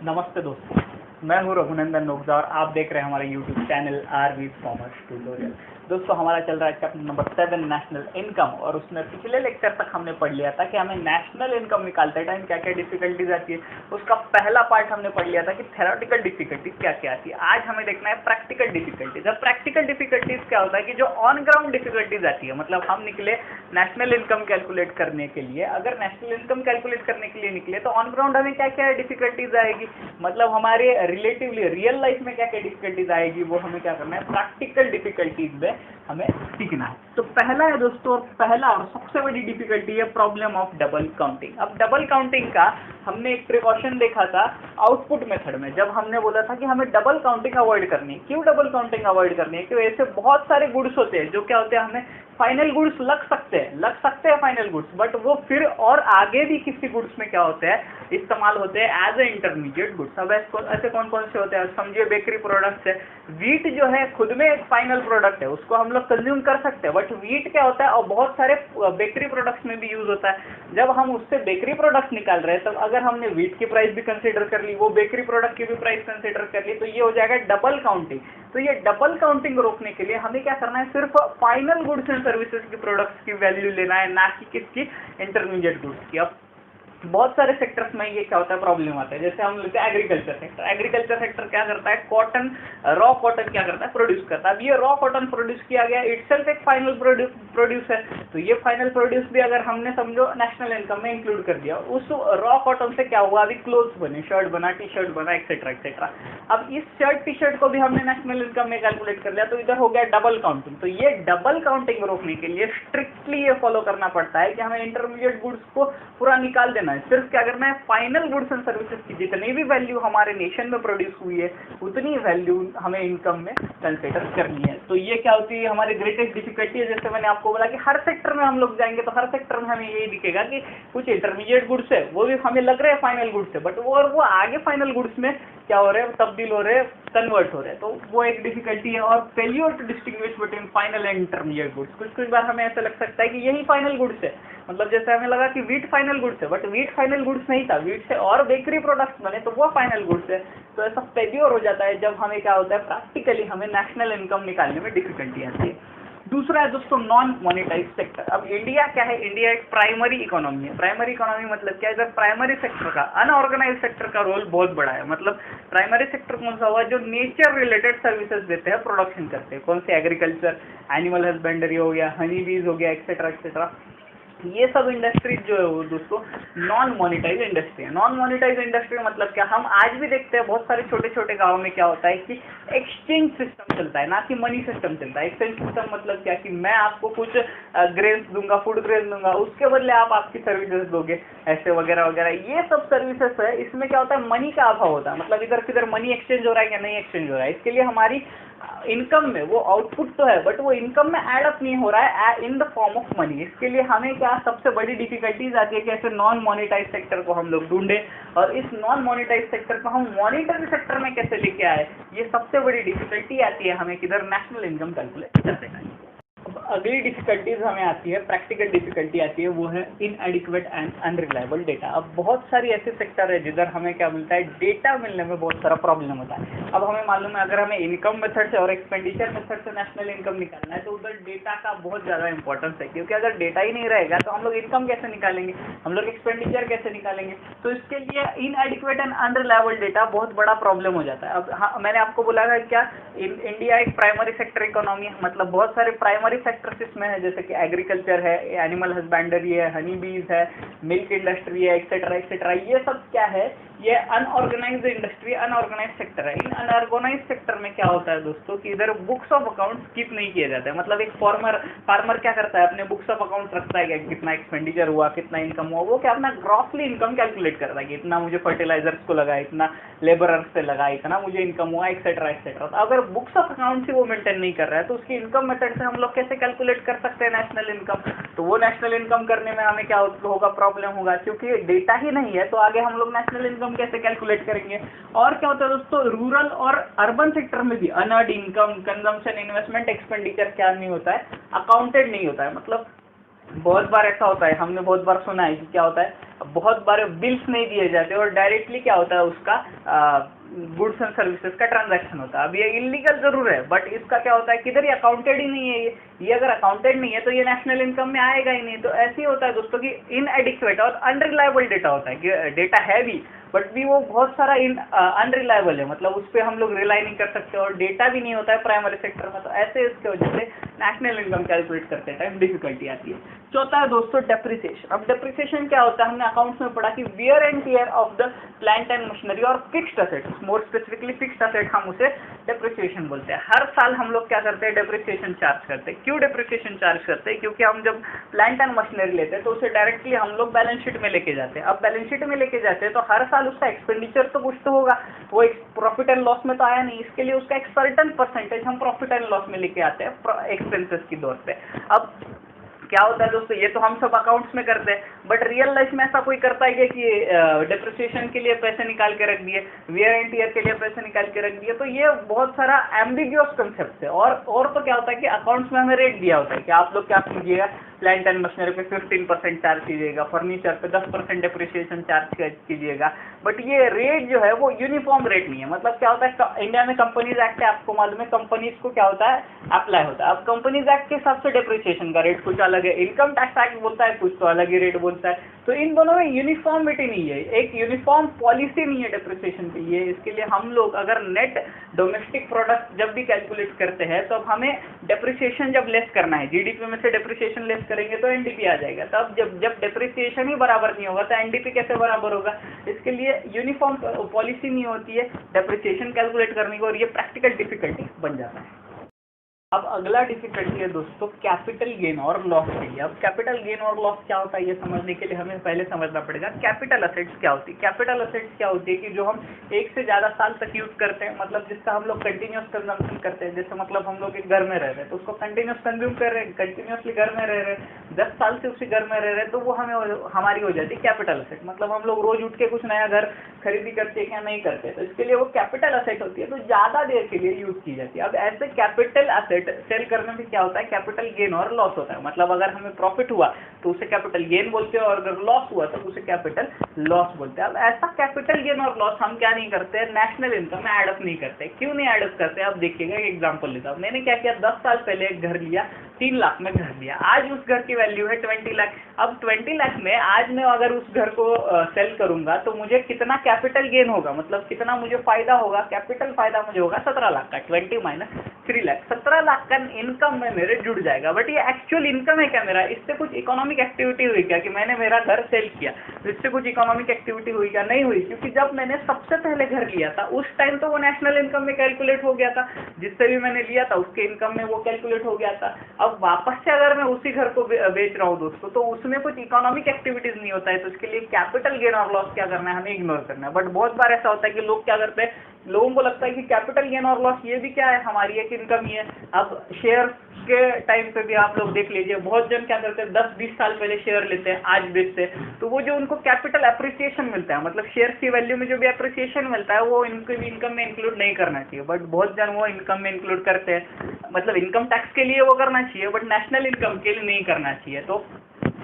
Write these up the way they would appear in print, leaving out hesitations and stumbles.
नमस्ते दोस्तों, मैं हूं रघुनंदन नोगजा और आप देख रहे हैं हमारे YouTube channel RV commerce tutorial. दोस्तों, हमारा चल रहा है चैप्टर नंबर 7 नेशनल इनकम, और उसमें पिछले लेक्चर तक हमने पढ़ लिया था कि हमें नेशनल इनकम निकालते टाइम क्या क्या डिफिकल्टीज आती है। उसका पहला पार्ट हमने पढ़ लिया था कि थ्योरेटिकल डिफिकल्टीज क्या क्या आती है। आज हमें देखना है प्रैक्टिकल डिफिकल्टीज। अब प्रैक्टिकल डिफिकल्टीज क्या होता है कि जो ऑन ग्राउंड डिफिकल्टीज आती है, मतलब हम निकले नेशनल इनकम कैलकुलेट करने के लिए। अगर नेशनल इनकम कैलकुलेट करने के लिए निकले तो ऑन ग्राउंड हमें क्या क्या डिफिकल्टीज आएगी, मतलब हमारे रिलेटिवली रियल लाइफ में क्या क्या डिफिकल्टीज आएगी, वो हमें क्या करना है, प्रैक्टिकल डिफिकल्टीज में हमें सीखना है। तो पहला है दोस्तों, पहला और सबसे बड़ी डिफिकल्टी है प्रॉब्लम ऑफ डबल काउंटिंग। अब डबल काउंटिंग का हमने एक प्रिकॉशन देखा था आउटपुट मेथड में, जब हमने बोला था कि हमें डबल काउंटिंग अवॉइड करनी है। क्यों डबल काउंटिंग अवॉइड करनी है? क्योंकि ऐसे बहुत सारे गुड्स होते हैं जो क्या होते हैं, हमें फाइनल गुड्स लग सकते हैं फाइनल गुड्स, बट वो फिर और आगे भी किसी गुड्स में क्या होते हैं, इस्तेमाल होते हैं एज ए इंटरमीडिएट गुड्स। अब ऐसे कौन कौन से होते हैं? समझिए बेकरी प्रोडक्ट्स है। वीट जो है खुद में एक फाइनल प्रोडक्ट है, उसको हम लोग कंज्यूम कर सकते हैं, बट वीट क्या होता है और बहुत सारे बेकरी प्रोडक्ट्स में भी यूज होता है। जब हम उससे बेकरी प्रोडक्ट निकाल रहे हैं, तब अगर हमने वीट की प्राइस भी कंसिडर कर ली, वो बेकरी प्रोडक्ट की भी प्राइस कंसिडर कर ली, तो ये हो जाएगा डबल काउंटिंग। तो ये डबल काउंटिंग रोकने के लिए हमें क्या करना है, सिर्फ फाइनल गुड्स एंड सर्विसेज की प्रोडक्ट्स की वैल्यू लेना है, ना कि किसकी, इंटरमीडिएट गुड्स की। अब बहुत सारे सेक्टर्स में ये क्या होता है, प्रॉब्लम आता है। जैसे हम लेते हैं एग्रीकल्चर सेक्टर। एग्रीकल्चर सेक्टर क्या करता है, कॉटन, रॉ कॉटन क्या करता है, प्रोड्यूस करता है। अब ये रॉ कॉटन प्रोड्यूस किया गया, इटसेल्फ एक फाइनल प्रोड्यूस है। तो ये फाइनल प्रोड्यूस भी अगर हमने समझो नेशनल इनकम में इंक्लूड कर दिया, उस रॉ कॉटन से क्या हुआ, अभी क्लोथ्स बने, शर्ट बना, टी शर्ट बना, एक्सेट्रा एक्सेट्रा। अब इस शर्ट टी शर्ट को भी हमने नेशनल इनकम में कैलकुलेट कर लिया, तो इधर हो गया डबल काउंटिंग। तो ये डबल काउंटिंग रोकने के लिए स्ट्रिक्टली ये फॉलो करना पड़ता है कि हमें इंटरमीडिएट गुड्स को पूरा निकाल देना है। सिर्फ क्या करना है, फाइनल गुड्स एंड सर्विसेज की जितनी भी वैल्यू हमारे नेशन में प्रोड्यूस हुई है, उतनी वैल्यू हमें इनकम में कंसिडर करनी है। तो ये क्या होती है, हमारी ग्रेटेस्ट डिफिकल्टी है। जैसे मैंने आपको बोला कि हर सेक्टर में हम लोग जाएंगे तो हर सेक्टर में हमें यही दिखेगा कि कुछ इंटरमीडिएट गुड्स है, वो भी हमें लग रहे हैं फाइनल गुड्स है, बट वो आगे फाइनल गुड्स में क्या हो रहे हैं, तब्दील हो रहे हैं, कन्वर्ट हो रहे हैं। तो वो एक डिफिकल्टी है। और failure to distinguish between final and intermediate goods. कुछ बार हमें ऐसा लग सकता है कि यही फाइनल गुड्स है, मतलब जैसे हमें लगा कि वीट फाइनल गुड्स है, बट वीट फाइनल गुड्स नहीं था, वीट से और बेकरी प्रोडक्ट्स बने तो वो फाइनल गुड्स है। तो ऐसा फेल्योर हो जाता है जब हमें क्या होता है, प्रैक्टिकली हमें नेशनल इनकम निकालने में डिफिकल्टी आती है। दूसरा है दोस्तों नॉन मोनेटाइज सेक्टर। अब इंडिया क्या है, इंडिया एक प्राइमरी इकोनॉमी है। प्राइमरी इकोनॉमी मतलब क्या है, इधर प्राइमरी सेक्टर का, अनऑर्गेनाइज सेक्टर का रोल बहुत बड़ा है। मतलब प्राइमरी सेक्टर कौन सा हुआ, जो नेचर रिलेटेड सर्विसेज देते हैं, प्रोडक्शन करते हैं। कौन से, एग्रीकल्चर, एनिमल हस्बेंड्री हो गया, हनी बीज हो गया, एक्सेट्रा एक्सेट्रा। ये सब इंडस्ट्रीज जो है वो दोस्तों नॉन मोनेटाइज इंडस्ट्री है। नॉन मोनेटाइज इंडस्ट्री मतलब क्या, हम आज भी देखते हैं बहुत सारे छोटे छोटे गांव में क्या होता है कि एक्सचेंज सिस्टम चलता है, ना कि मनी सिस्टम चलता है। एक्सचेंज सिस्टम मतलब क्या कि मैं आपको कुछ ग्रेन्स दूंगा, फूड ग्रेन दूंगा, उसके बदले आप आपकी सर्विसेज दोगे, ऐसे वगैरह वगैरह। ये सब सर्विसेज है, इसमें क्या होता है, मनी का अभाव होता है। मतलब इधर किधर मनी एक्सचेंज हो रहा है या नहीं एक्सचेंज हो रहा है। इसके लिए हमारी इनकम में वो आउटपुट तो है, बट वो इनकम में ऐड अप नहीं हो रहा है in the form of money. इसके लिए हमें क्या सबसे बड़ी डिफिकल्टीज आती है कि ऐसे नॉन मोनेटाइज सेक्टर को हम लोग ढूंढे, और इस नॉन मोनेटाइज सेक्टर को हम मॉनिटरी सेक्टर में कैसे लेके आए, ये सबसे बड़ी डिफिकल्टी आती है हमें किधर, नेशनल इनकम कैलकुलेट करते हैं। अगली डिफिकल्टीज हमें आती है, प्रैक्टिकल डिफिकल्टी आती है, वो है इनएडिक्वेट एंड अनरिलायबल डेटा। अब बहुत सारी ऐसे सेक्टर है जिधर हमें क्या मिलता है, डेटा मिलने में बहुत सारा प्रॉब्लम होता है। अब हमें मालूम है अगर हमें इनकम मेथड से और एक्सपेंडिचर मेथड से नेशनल इनकम निकालना है, तो उधर डेटा का बहुत ज़्यादा इंपॉर्टेंस है। क्योंकि अगर डेटा ही नहीं रहेगा तो हम लोग इनकम कैसे निकालेंगे, हम लोग एक्सपेंडिचर कैसे निकालेंगे। तो इसके लिए इनएडिक्वेट एंड अनरिलायबल डेटा बहुत बड़ा प्रॉब्लम हो जाता है। अब हाँ, मैंने आपको बोला था क्या, इंडिया एक प्राइमरी सेक्टर इकोनॉमी है, मतलब बहुत सारे प्राइमरी सेक्टर इसमें है, जैसे कि एग्रीकल्चर है, एनिमल हस्बेंड्री है, हनी बीज है, मिल्क इंडस्ट्री है, एक्सेट्रा एक्सेट्रा। ये सब क्या है, ये अनऑर्गेनाइज्ड इंडस्ट्री, अनऑर्गेनाइज्ड सेक्टर है। इन अनऑर्गेनाइज्ड सेक्टर में क्या होता है दोस्तों कि इधर बुक्स ऑफ अकाउंट स्किप नहीं किए जाते हैं। मतलब एक फार्मर क्या करता है, अपने बुक्स ऑफ अकाउंट रखता है, कितना एक्सपेंडिचर हुआ, कितना इनकम हुआ, वो क्या अपना ग्रॉसली इनकम कैलकुलेट करता है कि इतना मुझे फर्टिलाइजर्स को लगा, इतना लेबरर्स से लगा, इतना मुझे इनकम हुआ, एक्सेट्रा एक्सेट्रा। तो अगर बुक्स ऑफ अकाउंट से वो मेंटेन नहीं कर रहा है, तो उसकी इनकम मेथड से हम लोग कैसे कैलकुलेट कर सकते हैं नेशनल इनकम। तो वो नेशनल इनकम करने में हमें क्या होगा, प्रॉब्लम होगा, क्योंकि डेटा ही नहीं है। तो आगे हम लोग नेशनल इनकम कैसे कैलकुलेट करेंगे। और क्या होता है दोस्तों, रूरल और अर्बन सेक्टर में भी unearned income, consumption, investment, expenditure क्या नहीं होता है, अकाउंटेड नहीं होता है। मतलब बहुत बार ऐसा होता है, हमने बहुत बार सुना है कि क्या होता है, बहुत बार बिल्स नहीं दिए जाते और डायरेक्टली क्या होता है उसका गुड्स एंड सर्विसेज का ट्रांजैक्शन होता है। अब ये इलीगल जरूर है, बट इसका क्या होता है किधर ये अकाउंटेड ही नहीं है। ये अगर अकाउंटेड नहीं है तो ये नेशनल इनकम में आएगा ही नहीं। तो ऐसे ही होता है दोस्तों कि इनएडिक्वेट और अनरिलायबल डेटा होता है, कि डेटा है भी बट भी वो बहुत सारा अनरिलायबल है, मतलब उस पर हम लोग रिलाई नहीं कर सकते और डेटा भी नहीं होता है प्राइमरी सेक्टर में। तो ऐसे इसके वजह से नेशनल इनकम कैलकुलेट करते टाइम डिफिकल्टी आती है। चौथा है दोस्तों डेप्रिसिएशन। अब डेप्रिसिएशन क्या होता है, हमने अकाउंट्स में पढ़ा कि wear and tear of the plant and machinery और fixed assets, more specifically fixed asset, हम उसे डेप्रिसिएशन बोलते हैं। हर साल हम लोग क्या करते हैं, डेप्रिसिएशन चार्ज करते हैं। क्यों डेप्रिसिएशन चार्ज करते हैं, क्योंकि हम जब प्लांट एंड मशीनरी लेते हैं तो उसे डायरेक्टली हम लोग बैलेंस शीट में लेके जाते हैं। अब बैलेंस शीट में लेके जाते हैं तो हर साल उसका एक्सपेंडिचर तो कुछ तो होगा, वो एक प्रॉफिट एंड लॉस में तो आया नहीं, इसके लिए उसका एक सर्टेन परसेंटेज हम प्रॉफिट एंड लॉस में लेके आते हैं एक्सपेंसेस की तौर पे। अब क्या होता है दोस्तों, ये तो हम सब अकाउंट्स में करते हैं, बट रियल लाइफ में ऐसा कोई करता है कि डेप्रिसिएशन के लिए पैसे निकाल के रख दिए, वियर एंड टियर के लिए पैसे निकाल के रख दिए। तो ये बहुत सारा एम्बिग्यूअस कंसेप्ट है। और तो क्या होता है कि अकाउंट्स में हमें रेट दिया होता है कि आप लोग क्या कीजिएगा, प्लांट एंड मशीनरी पे 15% चार्ज कीजिएगा, फर्नीचर पे 10% डेप्रिसिएशन चार्ज कीजिएगा। बट ये रेट जो है वो यूनिफॉर्म रेट नहीं है। मतलब क्या होता है, इंडिया में कंपनीज एक्ट है, आपको मालूम है, कंपनीज को क्या होता है, अप्लाई होता है। अब कंपनीज एक्ट के हिसाब से डेप्रिसिएशन का रेट कुछ अलग है, इनकम टैक्स एक्ट बोलता है कुछ तो अलग ही रेट बोलता है। तो इन दोनों में यूनिफॉर्मिटी नहीं है, एक यूनिफॉर्म पॉलिसी नहीं है डेप्रिसिएशन के लिए। इसके लिए हम लोग अगर नेट डोमेस्टिक प्रोडक्ट जब भी कैलकुलेट करते हैं तो अब हमें डेप्रिसिएशन जब लेस करना है, जीडीपी में से डेप्रिसिएशन लेस करेंगे तो एनडीपी आ जाएगा। तब जब डेप्रिसिएशन ही बराबर नहीं होगा तो एनडीपी कैसे बराबर होगा। इसके लिए यूनिफॉर्म पॉलिसी नहीं होती है डेप्रिसिएशन कैलकुलेट करने को, और ये प्रैक्टिकल डिफिकल्टी बन जाता है। अब अगला डिफिकल्टी है दोस्तों कैपिटल गेन और लॉस के लिए। अब कैपिटल गेन और लॉस क्या होता है ये समझने के लिए हमें पहले समझना पड़ेगा कैपिटल असेट्स क्या होती है। कैपिटल असेट्स क्या होती है कि जो हम एक से ज़्यादा साल तक यूज करते हैं, मतलब जिसका हम लोग कंटिन्यूस कंजम्पशन करते हैं। जैसे मतलब हम लोग एक घर में रह रहे हैं तो उसको कंटिन्यूस कंज्यूम कर रहे हैं, कंटिन्यूसली घर में रह रहे हैं, 10 साल से उसी घर में रह रहे हैं, तो वो हमें हमारी हो जाती है कैपिटल असेट। मतलब हम लोग रोज उठ के कुछ नया घर खरीदी करते हैं क्या, नहीं करते, तो इसके लिए वो कैपिटल असेट होती है, तो ज़्यादा देर के लिए यूज की जाती है। अब ऐसे कैपिटल असेट सेल करने में क्या होता है, कैपिटल गेन और लॉस होता है। मतलब अगर हमें प्रॉफिट हुआ तो उसे कैपिटल गेन बोलते हैं, और अगर लॉस हुआ तो उसे कैपिटल लॉस बोलते हैं। अब ऐसा कैपिटल गेन और लॉस हम क्या नहीं करते हैं, नेशनल इनकम में एडअप नहीं करते। क्यों नहीं एडअप करते, अब देखिएगा एक एग्जाम्पल लेता हूँ। मैंने क्या किया, 10 साल पहले एक घर लिया, 3 लाख में घर लिया, आज उस घर की वैल्यू है 20 लाख। अब 20 लाख में आज मैं अगर उस घर को सेल करूंगा तो मुझे कितना कैपिटल गेन होगा, मतलब कितना मुझे फायदा होगा, कैपिटल फायदा मुझे होगा 17 लाख का, 20 माइनस 3 लाख, 17 लाख का इनकम में मेरे जुड़ जाएगा। बट ये एक्चुअल इनकम है क्या मेरा, इससे कुछ इकोनॉमिक एक्टिविटी हुई क्या कि मैंने मेरा घर सेल किया, इससे कुछ इकोनॉमिक एक्टिविटी हुई क्या, नहीं हुई। क्योंकि जब मैंने सबसे पहले घर लिया था उस टाइम तो वो नेशनल इनकम में कैलकुलेट हो गया था, जिससे भी मैंने लिया था उसके इनकम में वो कैलकुलेट हो गया था। अब वापस से अगर मैं उसी घर को बेच रहा हूँ दोस्तों, तो उसमें कुछ इकोनॉमिक एक्टिविटीज नहीं होता है, तो इसके लिए कैपिटल गेन और लॉस क्या करना है, हमें इग्नोर करना है। बट बहुत बार ऐसा होता है कि लोग क्या करते हैं, लोगों को लगता है कि कैपिटल गेन और लॉस ये भी क्या है, हमारी एक इनकम ही है। अब शेयर के टाइम पे भी आप लोग देख लीजिए, बहुत जन क्या करते हैं, 10-20 साल पहले शेयर लेते हैं, आज बेचते हैं, तो वो जो उनको कैपिटल अप्रिसिएशन मिलता है, मतलब शेयर की वैल्यू में जो भी अप्रिसिएशन मिलता है वो इनके भी इनकम में इंक्लूड नहीं करना चाहिए। बट बहुत जन वो इनकम में इंक्लूड करते हैं, मतलब इनकम टैक्स के लिए वो करना चाहिए बट नेशनल इनकम के लिए नहीं करना चाहिए। तो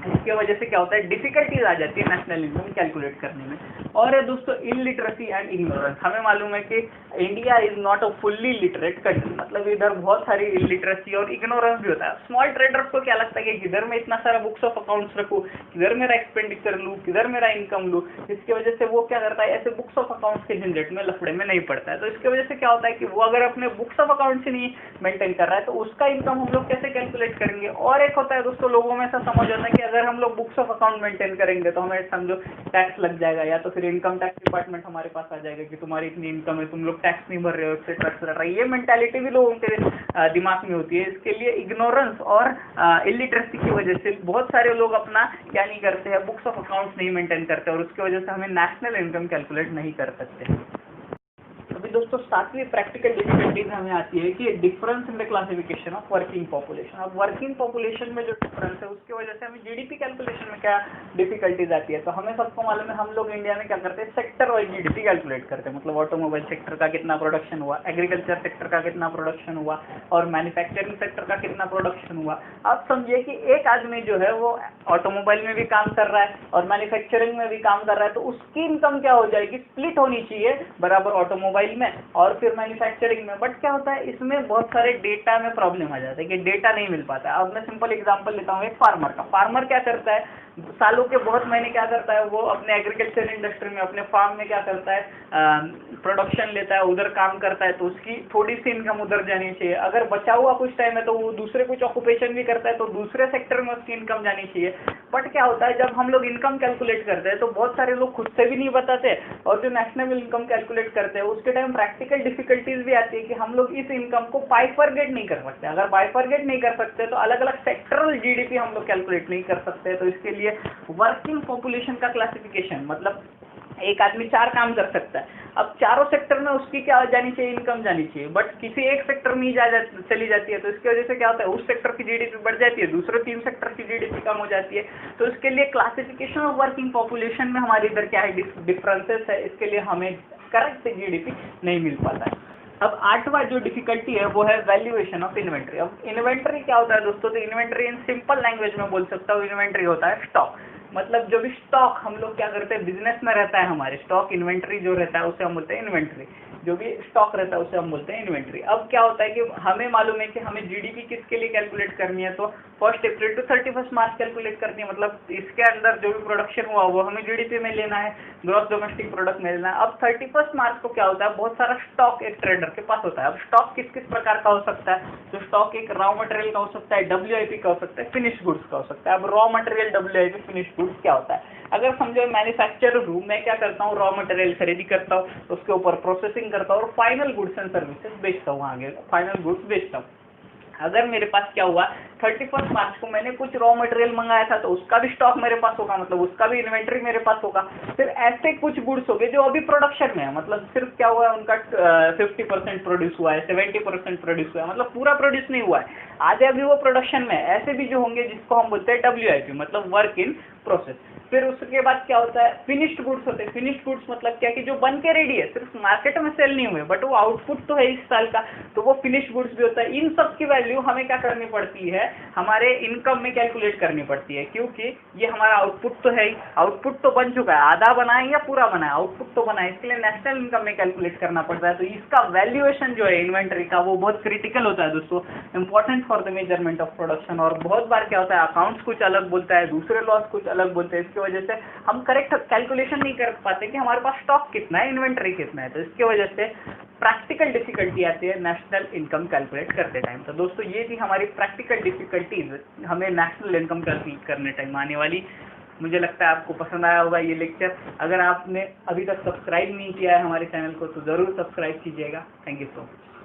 इसके वजह से क्या होता है, डिफिकल्टीज आ जाती है नेशनल इनकम कैलकुलेट करने में। और है दोस्तों इलिटरेसी एंड इग्नोरेंस। हमें मालूम है कि India is not a fully literate country, मतलब इधर बहुत सारी इलिटरेसी और इग्नोरेंस भी होता है। स्मॉल ट्रेडर्स को क्या लगता है कि किधर मैं इतना सारा बुक्स ऑफ अकाउंट्स रखूँ, किधर मेरा एक्सपेंडिचर लूँ, किधर मेरा इनकम लूँ, इसकी वजह से वो क्या करता है, ऐसे बुक्स ऑफ अकाउंट्स के झंझट में लफड़े में नहीं पड़ता है। तो इसकी वजह से क्या होता है कि वो अगर अपने बुक्स ऑफ अकाउंट से नहीं मेंटेन कर रहा है तो उसका इनकम हम लोग कैसे कैलकुलेट करेंगे। और एक होता है दोस्तों, लोगों में ऐसा समझ होता है कि अगर हम लोग बुक्स ऑफ अकाउंट मेंटेन करेंगे तो हमें समझो टैक्स लग जाएगा, या तो फिर इनकम टैक्स डिपार्टमेंट हमारे पास आ जाएगा कि तुम्हारी इतनी इनकम है, तुम लोग टैक्स नहीं भर रहे हो, एक्सेट्रा एक्सेट्रा। ये मेंटालिटी भी लोगों के दिमाग में होती है। इसके लिए इग्नोरेंस और इलिटरेसी की वजह से बहुत सारे लोग अपना क्या नहीं करते हैं, बुक्स ऑफ अकाउंट्स नहीं मेंटेन करते, और उसकी वजह से हमें नेशनल इनकम कैलकुलेट नहीं कर सकते। अभी दोस्तों 7वीं प्रैक्टिकल डिफिकल्टीज हमें आती है कि difference in the classification of working population. अब वर्किंग पॉपुलेशन में जो डिफरेंस है उसकी वजह से हमें जीडीपी कैलकुलेशन में क्या डिफिकल्टीज आती है। तो हमें सबको मालूम है, हम लोग इंडिया में क्या करते हैं, सेक्टर वाइज जीडीपी कैलकुलेट करते हैं। मतलब ऑटोमोबाइल सेक्टर का कितना प्रोडक्शन हुआ, एग्रीकल्चर सेक्टर का कितना प्रोडक्शन हुआ और मैन्युफैक्चरिंग सेक्टर का कितना प्रोडक्शन हुआ। आप समझिए कि एक आदमी जो है वो ऑटोमोबाइल में भी काम कर रहा है और मैन्युफैक्चरिंग में भी काम कर रहा है, तो उसकी इनकम क्या हो जाएगी, स्प्लिट होनी चाहिए बराबर ऑटोमोबाइल में और फिर मैन्युफैक्चरिंग में। बट क्या होता है, इसमें बहुत सारे डेटा में प्रॉब्लम आ जाता है कि डेटा नहीं मिल पाता है। अब मैं सिंपल एग्जांपल लेता हूँ एक फार्मर का। फार्मर क्या करता है, सालों के बहुत महीने क्या करता है, वो अपने एग्रीकल्चर इंडस्ट्री में अपने फार्म में क्या करता है, प्रोडक्शन लेता है, उधर काम करता है, तो उसकी थोड़ी सी इनकम उधर जानी चाहिए। अगर बचा हुआ कुछ टाइम है तो वो दूसरे कुछ ऑक्यूपेशन भी करता है, तो दूसरे सेक्टर में उसकी इनकम जानी चाहिए। बट क्या होता है, जब हम लोग इनकम कैलकुलेट करते हैं तो बहुत सारे लोग खुद से भी नहीं बताते, और जो नेशनल इनकम कैलकुलेट करते हैं उसके टाइम प्रैक्टिकल डिफिकल्टीज भी आती है कि हम लोग इस इनकम को बाइफरगेट नहीं कर सकते। अगर बाइफरगेट नहीं कर सकते तो अलग अलग सेक्टरल जीडीपी हम लोग कैलकुलेट नहीं कर सकते। तो इसके लिए वर्किंग पॉपुलेशन का क्लासिफिकेशन, मतलब एक आदमी 4 काम कर सकता है, अब चारों सेक्टर में उसकी क्या जानी चाहिए, इनकम जानी चाहिए, बट किसी एक सेक्टर में ही चली जाती है, तो इसकी वजह से क्या होता है, उस सेक्टर की जीडीपी बढ़ जाती है, दूसरे 3 सेक्टर की जीडीपी कम हो जाती है। तो इसके लिए क्लासिफिकेशन ऑफ वर्किंग पॉपुलेशन में हमारे इधर क्या है, डिफरेंसेस है, इसके लिए हमें करेक्ट जीडीपी नहीं मिल पाता है। अब 8वां जो डिफिकल्टी है वो है वैल्यूएशन ऑफ इन्वेंट्री। अब इन्वेंट्री क्या होता है दोस्तों, तो इन्वेंट्री इन सिंपल लैंग्वेज में बोल सकता हूँ, इन्वेंट्री होता है स्टॉक। मतलब जो भी स्टॉक हम लोग क्या करते हैं, बिजनेस में रहता है हमारे, स्टॉक इन्वेंट्री जो रहता है उसे हम बोलते हैं इन्वेंट्री। जो भी स्टॉक रहता है उसे हम बोलते हैं इन्वेंट्री। अब क्या होता है कि हमें मालूम है कि हमें जीडीपी किसके लिए कैलकुलेट करनी है, तो 1 अप्रैल टू 31 मार्च कैलकुलेट करनी है। मतलब इसके अंदर जो भी प्रोडक्शन हुआ वो हमें जीडीपी में लेना है, ग्रॉस डोमेस्टिक प्रोडक्ट में लेना है। अब 31 मार्च को क्या होता है, बहुत सारा स्टॉक एक ट्रेडर के पास होता है। अब स्टॉक किस किस प्रकार का हो सकता है, तो स्टॉक एक रॉ मटेरियल का हो सकता है, डब्ल्यूआईपी का हो सकता है, फिनिश गुड्स का हो सकता है। अब raw material, WIP, finish goods क्या होता है, अगर समझो मैन्युफैक्चरर हूँ, मैं क्या करता हूँ, रॉ मटेरियल खरीदी करता हूँ, उसके ऊपर प्रोसेसिंग करता हूँ और फाइनल गुड्स एंड सर्विसेज बेचता हूँ, आगे फाइनल गुड्स बेचता हूँ। अगर मेरे पास क्या हुआ, 31 मार्च को मैंने कुछ रॉ मटेरियल मंगाया था, तो उसका भी स्टॉक मेरे पास होगा, मतलब उसका भी इन्वेंट्री मेरे पास होगा। फिर ऐसे कुछ गुड्स हो गए जो अभी प्रोडक्शन में है, मतलब सिर्फ क्या हुआ है, उनका 50% प्रोड्यूस हुआ है, 70% प्रोड्यूस हुआ है, मतलब पूरा प्रोड्यूस नहीं हुआ है, आधे अभी वो प्रोडक्शन में है। ऐसे भी जो होंगे जिसको हम बोलते हैं डब्ल्यूआईपी, मतलब वर्क इन प्रोसेस। फिर उसके बाद क्या होता है, फिनिश्ड गुड्स होते हैं। फिनिश्ड गुड्स मतलब क्या, कि जो बन के रेडी है, सिर्फ मार्केट में सेल नहीं हुए बट वो आउटपुट तो है इस साल का, तो वो फिनिश्ड गुड्स भी होता है। इन सब की वैल्यू हमें क्या करनी पड़ती है, हमारे इनकम में कैलकुलेट करनी पड़ती है, क्योंकि ये हमारा आउटपुट तो है ही, आउटपुट तो बन चुका है, आधा बना है या पूरा बना है, आउटपुट तो बना है, इसके लिए नेशनल इनकम में कैलकुलेट करना पड़ता है। तो इसका वैल्यूएशन जो है इन्वेंट्री का, वो बहुत क्रिटिकल होता है दोस्तों, important for the measurement of production. और बहुत बार क्या होता है, अकाउंट्स कुछ अलग बोलता है, दूसरे लॉस कुछ अलग बोलते हैं, इसकी वजह से हम करेक्ट कैलकुलेशन नहीं कर पाते कि हमारे पास स्टॉक कितना है, इन्वेंट्री कितना है। तो इसकी वजह से प्रैक्टिकल डिफिकल्टी आती है नेशनल इनकम कैलकुलेट करते टाइम। तो दोस्तों ये थी हमारी प्रैक्टिकल डिफिकल्टीज हमें नेशनल इनकम कैलकुलेट करने टाइम आने वाली। मुझे लगता है आपको पसंद आया होगा ये लेक्चर। अगर आपने अभी तक सब्सक्राइब नहीं किया है हमारे चैनल को तो ज़रूर सब्सक्राइब कीजिएगा। Thank you so much.